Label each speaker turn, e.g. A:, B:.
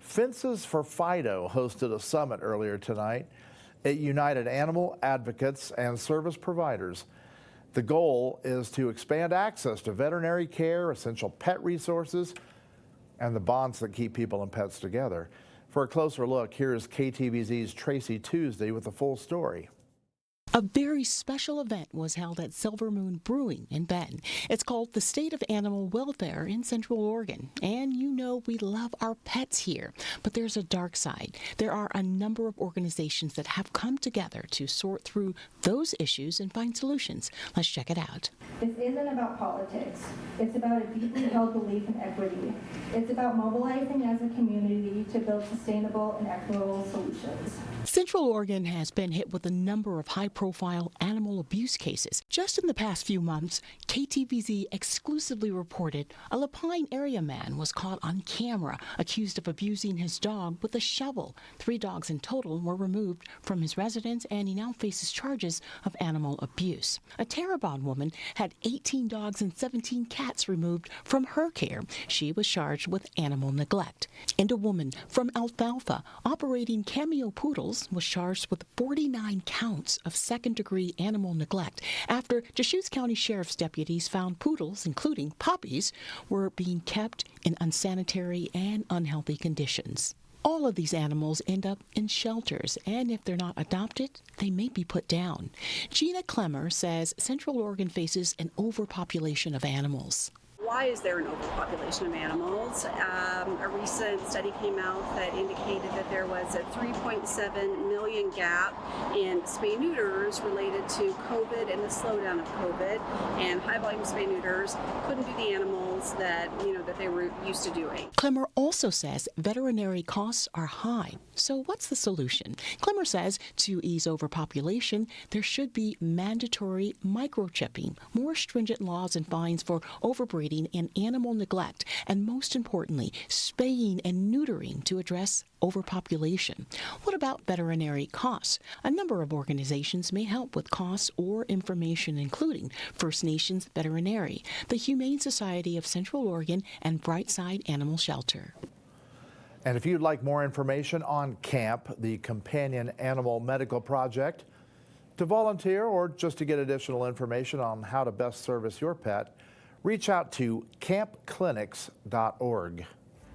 A: Fences for Fido hosted a summit earlier tonight. It united animal advocates and service providers. The goal is to expand access to veterinary care, essential pet resources, and the bonds that keep people and pets together. For a closer look, here's KTVZ's Tracy Tuesday with the full story.
B: A very special event was held at Silver Moon Brewing in Benton. It's called the State of Animal Welfare in Central Oregon. And you know we love our pets here, but there's a dark side. There are a number of organizations that have come together to sort through those issues and find solutions. Let's check it out.
C: This isn't about politics. It's about a deeply held belief in equity. It's about mobilizing as a community to build sustainable and equitable solutions.
B: Central Oregon has been hit with a number of high-profile animal abuse cases. Just in the past few months, KTVZ exclusively reported a Lapine area man was caught on camera accused of abusing his dog with a shovel. 3 dogs in total were removed from his residence, and he now faces charges of animal abuse. A Terrebonne woman had 18 dogs and 17 cats removed from her care. She was charged with animal neglect. And a woman from Alfalfa operating Cameo Poodles was charged with 49 counts of second-degree animal neglect after Deschutes County Sheriff's deputies found poodles, including puppies, were being kept in unsanitary and unhealthy conditions. All of these animals end up in shelters, and if they're not adopted, they may be put down. Gina Clemmer says Central Oregon faces an overpopulation of animals.
D: Why is there an overpopulation of animals? A recent study came out that indicated that there was a 3.7 million gap in spay neuters related to COVID and the slowdown of COVID, and high volume spay neuters couldn't do the animals that they were used to doing.
B: Clemmer also says veterinary costs are high. So what's the solution? Clemmer says to ease overpopulation, there should be mandatory microchipping, more stringent laws and fines for overbreeding and animal neglect, and most importantly, spaying and neutering to address overpopulation. What about veterinary costs? A number of organizations may help with costs or information, including First Nations Veterinary, the Humane Society of Central Oregon, and Brightside Animal Shelter.
A: And if you'd like more information on CAMP, the Companion Animal Medical Project, to volunteer or just to get additional information on how to best service your pet, reach out to campclinics.org.